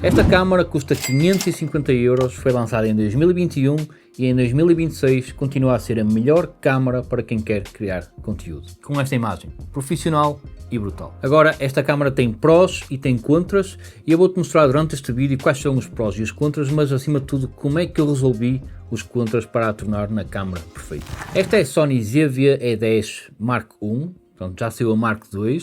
Esta câmara custa 550 euros, foi lançada em 2021 e em 2026 continua a ser a melhor câmara para quem quer criar conteúdo. Com esta imagem profissional e brutal. Agora, esta câmara tem prós e tem contras e eu vou-te mostrar durante este vídeo quais são os prós e os contras, mas acima de tudo como é que eu resolvi os contras para a tornar na câmara perfeita. Esta é a Sony Xavia E10 Mark I, portanto, já saiu a Mark II,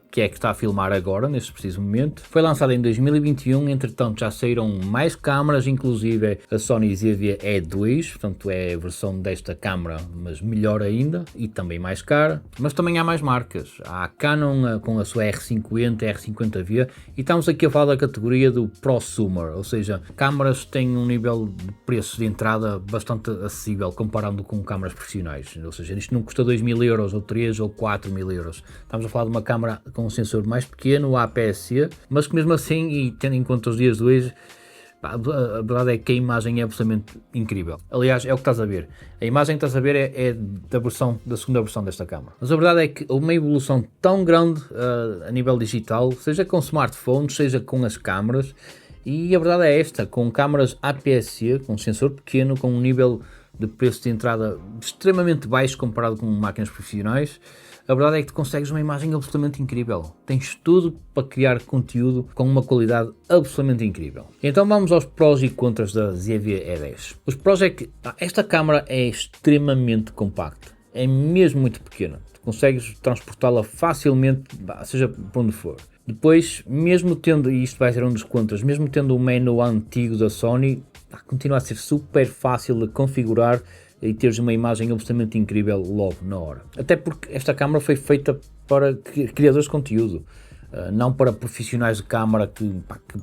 que é que está a filmar agora, neste preciso momento. Foi lançada em 2021, entretanto já saíram mais câmaras, inclusive a Sony Xavia E2, portanto é a versão desta câmara, mas melhor ainda, e também mais cara. Mas também há mais marcas. Há a Canon com a sua R50, R50V, e estamos aqui a falar da categoria do prosumer, ou seja, câmaras que têm um nível de preço de entrada bastante acessível, comparando com câmaras profissionais. Ou seja, isto não custa 2.000 euros, ou 3 ou 4.000 euros. Estamos a falar de uma câmara com um sensor mais pequeno, o APS-C, mas que mesmo assim, e tendo em conta os dias de hoje, a verdade é que a imagem é absolutamente incrível. Aliás, é o que estás a ver. A imagem que estás a ver é da segunda versão desta câmara. Mas a verdade é que houve uma evolução tão grande a nível digital, seja com smartphones, seja com as câmaras, e a verdade é esta, com câmaras APS-C, com um sensor pequeno, com um nível de preço de entrada extremamente baixo comparado com máquinas profissionais, a verdade é que tu consegues uma imagem absolutamente incrível. Tens tudo para criar conteúdo com uma qualidade absolutamente incrível. Então vamos aos prós e contras da Xavia E10. Os prós é que esta câmara é extremamente compacta. É mesmo muito pequena. Tu consegues transportá-la facilmente, seja por onde for. Depois, mesmo tendo, e isto vai ser um dos contras, mesmo tendo o menu antigo da Sony, continua a ser super fácil de configurar e teres uma imagem absolutamente incrível logo na hora. Até porque esta câmara foi feita para criadores de conteúdo, não para profissionais de câmara que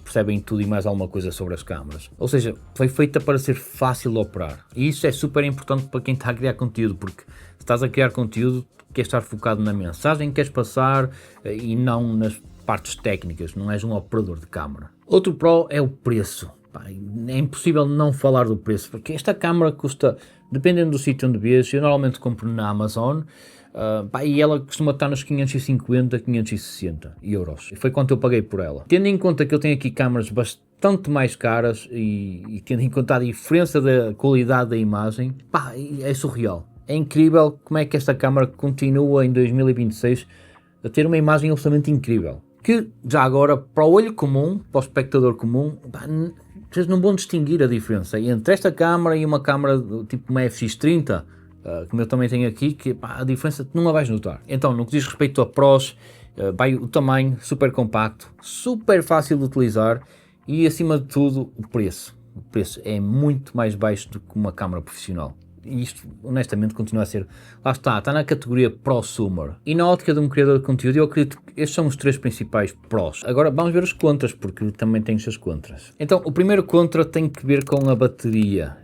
percebem tudo e mais alguma coisa sobre as câmaras. Ou seja, foi feita para ser fácil de operar. E isso é super importante para quem está a criar conteúdo, porque se estás a criar conteúdo, queres estar focado na mensagem que queres passar e não nas partes técnicas, não és um operador de câmara. Outro pró é o preço. É impossível não falar do preço, porque esta câmara custa, dependendo do sítio onde vês, eu normalmente compro na Amazon, e ela costuma estar nos 550, 560 euros. Foi quanto eu paguei por ela. Tendo em conta que eu tenho aqui câmaras bastante mais caras e tendo em conta a diferença da qualidade da imagem, é surreal. É incrível como é que esta câmara continua em 2026 a ter uma imagem absolutamente incrível. Que já agora, para o olho comum, para o espectador comum, vocês não vão distinguir a diferença entre esta câmara e uma câmara tipo uma FX30, como eu também tenho aqui, que a diferença não a vais notar. Então, no que diz respeito a prós, o tamanho super compacto, super fácil de utilizar e, acima de tudo, o preço. O preço é muito mais baixo do que uma câmara profissional. E isto, honestamente, continua a ser... Lá está na categoria prosumer. E na ótica de um criador de conteúdo, eu acredito que estes são os três principais prós. Agora, vamos ver os contras, porque também tem os seus contras. Então, o primeiro contra tem que ver com a bateria,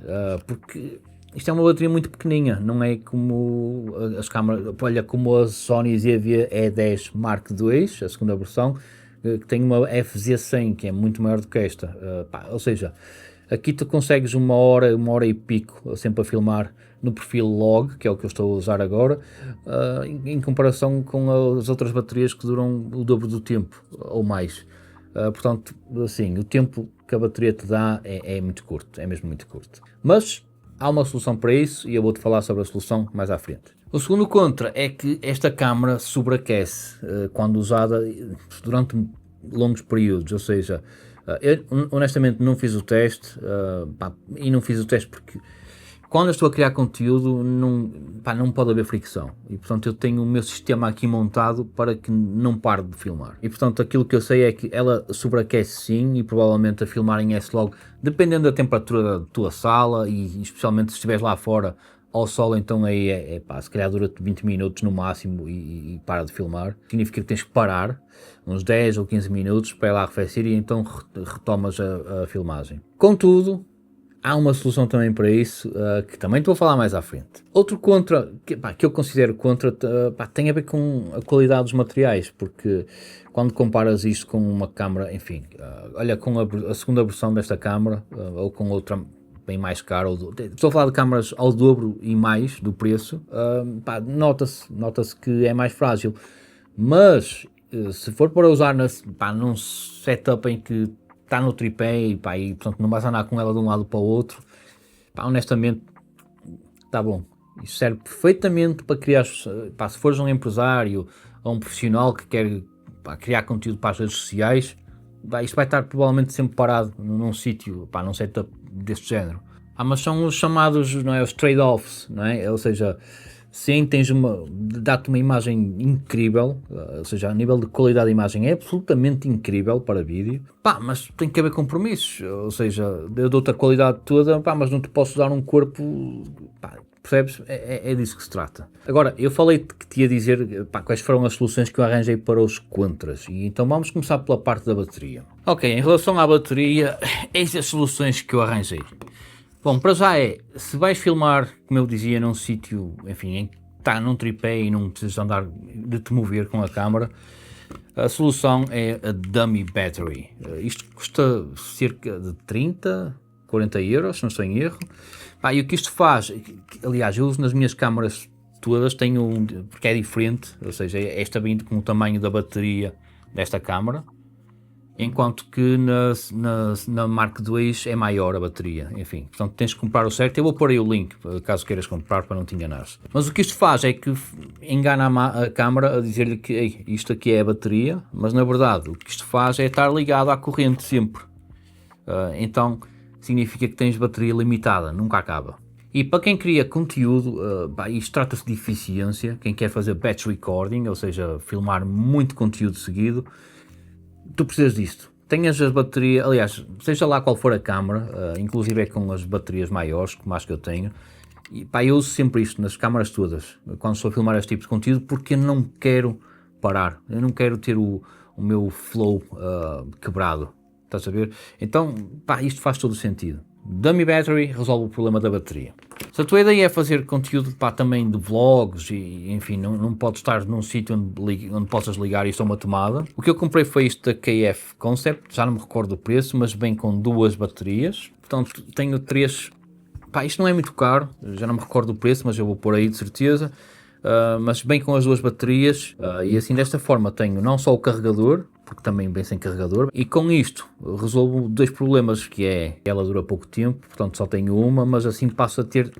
porque isto é uma bateria muito pequeninha, não é como as câmaras... Olha, como a Sony Xavia E10 Mark II, a segunda versão, que tem uma FZ100, que é muito maior do que esta. Ou seja... Aqui tu consegues uma hora e pico sempre a filmar no perfil log, que é o que eu estou a usar agora, em comparação com as outras baterias que duram o dobro do tempo ou mais. Portanto, assim, o tempo que a bateria te dá é muito curto, é mesmo muito curto. Mas há uma solução para isso e eu vou-te falar sobre a solução mais à frente. O segundo contra é que esta câmara sobreaquece quando usada durante longos períodos, ou seja, eu honestamente não fiz o teste, e não fiz o teste porque quando eu estou a criar conteúdo não pode haver fricção e portanto eu tenho o meu sistema aqui montado para que não pare de filmar e portanto aquilo que eu sei é que ela sobreaquece sim e provavelmente a filmar em S-Log, dependendo da temperatura da tua sala e especialmente se estiveres lá fora ao sol, então aí se calhar dura 20 minutos no máximo e para de filmar. Significa que tens que parar uns 10 ou 15 minutos para ela arrefecer e então retomas a filmagem. Contudo, há uma solução também para isso, que também estou a falar mais à frente. Outro contra, que eu considero contra, tem a ver com a qualidade dos materiais, porque quando comparas isto com uma câmara, enfim, olha, com a segunda versão desta câmara, ou com outra bem mais caro, estou a falar de câmaras ao dobro e mais do preço, nota-se que é mais frágil, mas se for para usar num setup em que está no tripé e, pá, e portanto não vais andar com ela de um lado para o outro, pá, honestamente está bom. Isso serve perfeitamente para criar, pá, se fores um empresário ou um profissional que quer, pá, criar conteúdo para as redes sociais, pá, isto vai estar provavelmente sempre parado num sítio, pá, num setup deste género. Mas são os chamados, não é, os trade-offs, não é? Ou seja, sim, dá-te uma imagem incrível, ou seja, a nível de qualidade de imagem é absolutamente incrível para vídeo, pá, mas tem que haver compromissos, ou seja, eu dou-te a qualidade toda, pá, mas não te posso dar um corpo, pá, percebes? É disso que se trata. Agora, eu falei que te ia dizer, pá, quais foram as soluções que eu arranjei para os contras, e então vamos começar pela parte da bateria. Ok, em relação à bateria, eis as soluções que eu arranjei. Bom, para já se vais filmar, como eu dizia, num sítio, enfim, em que está num tripé e não precisas andar de te mover com a câmera, a solução é a Dummy Battery. Isto custa cerca de 30, 40 euros, se não estou em erro. E o que isto faz, aliás, eu uso nas minhas câmaras todas, porque é diferente, ou seja, esta vem com o tamanho da bateria desta câmara, enquanto que na Mark II é maior a bateria, enfim, portanto tens que comprar o certo. Eu vou pôr aí o link, caso queiras comprar, para não te enganares. Mas o que isto faz é que engana a câmara a dizer-lhe que ei, isto aqui é a bateria, mas na verdade o que isto faz é estar ligado à corrente sempre. Então significa que tens bateria limitada, nunca acaba. E para quem cria conteúdo, isto trata-se de eficiência, quem quer fazer batch recording, ou seja, filmar muito conteúdo seguido, tu precisas disto. Tenhas as baterias, aliás, seja lá qual for a câmara, inclusive é com as baterias maiores, como as que eu tenho, e pá, eu uso sempre isto nas câmaras todas, quando estou a filmar este tipo de conteúdo, porque eu não quero parar, eu não quero ter o meu flow quebrado, estás a ver? Então, pá, isto faz todo o sentido. Dummy Battery resolve o problema da bateria. Se a tua ideia é fazer conteúdo, pá, também de vlogs e enfim, não podes estar num sítio onde possas ligar isto a uma tomada. O que eu comprei foi isto da KF Concept, já não me recordo o preço, mas vem com 2 baterias. Portanto, tenho 3. Pá, isto não é muito caro, já não me recordo o preço, mas eu vou pôr aí de certeza. Mas bem com as 2 baterias, e assim desta forma tenho não só o carregador, porque também vem sem carregador, e com isto resolvo 2 problemas, que é ela dura pouco tempo, portanto só tenho uma, mas assim passo a ter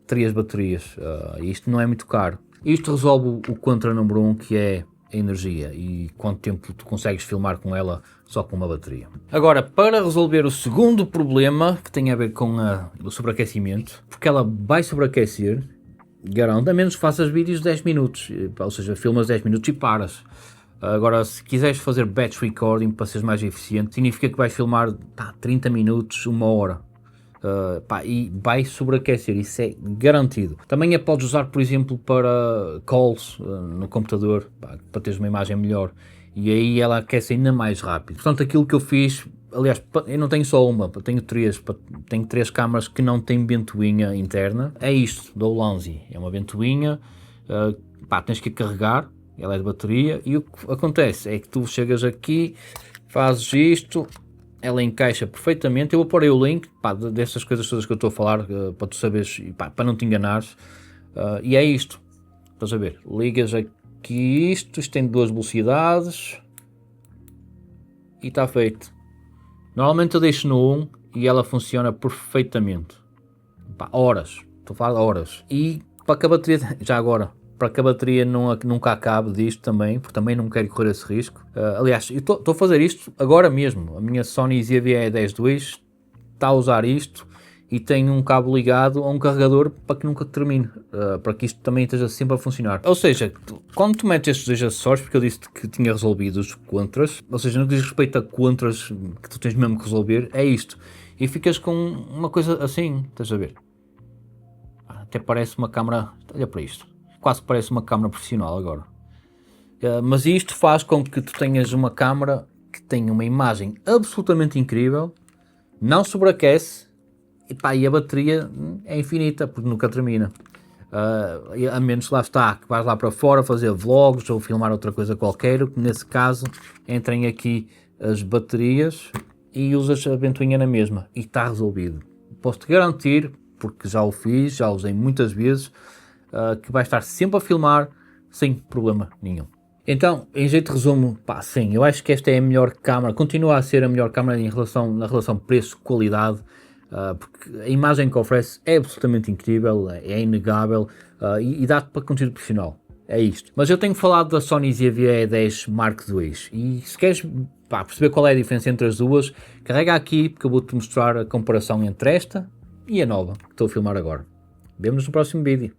3 baterias, isto não é muito caro. Isto resolve o contra número 1, que é a energia e quanto tempo tu consegues filmar com ela só com uma bateria. Agora, para resolver o segundo problema, que tem a ver com o sobreaquecimento, porque ela vai sobreaquecer, garanto, a menos que faças vídeos de 10 minutos, ou seja, filmas 10 minutos e paras. Agora, se quiseres fazer batch recording para seres mais eficiente, significa que vais filmar 30 minutos, 1 hora. E vai sobreaquecer, isso é garantido. Também a podes usar, por exemplo, para calls no computador, para teres uma imagem melhor. E aí ela aquece ainda mais rápido. Portanto, aquilo que eu fiz, aliás, eu não tenho só uma, tenho 3 câmaras que não têm ventoinha interna. É isto, da Ulanzi, é uma ventoinha, tens que carregar, ela é de bateria, e o que acontece é que tu chegas aqui, fazes isto, ela encaixa perfeitamente. Eu vou pôr aí o link, dessas coisas todas que eu estou a falar, para tu saberes, para não te enganares, e é isto, estás a ver, ligas aqui isto tem 2 velocidades, e está feito. Normalmente eu deixo no 1 e ela funciona perfeitamente, horas, estou a falar de horas, e para que a bateria, já agora, para que a bateria nunca acabe disto também, porque também não quero correr esse risco. Aliás, eu estou a fazer isto agora mesmo. A minha Sony ZV-E10 II está a usar isto e tem um cabo ligado a um carregador para que nunca termine, para que isto também esteja sempre a funcionar. Ou seja, quando tu metes estes 2 acessórios, porque eu disse que tinha resolvido os contras, ou seja, no que diz respeito a contras que tu tens mesmo que resolver, é isto. E ficas com uma coisa assim, estás a ver? Até parece uma câmera, olha para isto. Quase parece uma câmera profissional agora. Mas isto faz com que tu tenhas uma câmera que tenha uma imagem absolutamente incrível, não sobreaquece, e a bateria é infinita, porque nunca termina. A menos que lá está, que vais lá para fora fazer vlogs ou filmar outra coisa qualquer, nesse caso entrem aqui as baterias e usas a ventoinha na mesma, e está resolvido. Posso-te garantir, porque já o fiz, já usei muitas vezes, que vai estar sempre a filmar sem problema nenhum. Então, em jeito de resumo, pá, sim, eu acho que esta é a melhor câmara, continua a ser a melhor câmara na relação preço-qualidade, porque a imagem que oferece é absolutamente incrível, é inegável, e dá-te para conteúdo profissional. É isto. Mas eu tenho falado da Sony ZV-E10 Mark II, e se queres perceber qual é a diferença entre as duas, carrega aqui porque eu vou-te mostrar a comparação entre esta e a nova, que estou a filmar agora. Vemo-nos no próximo vídeo.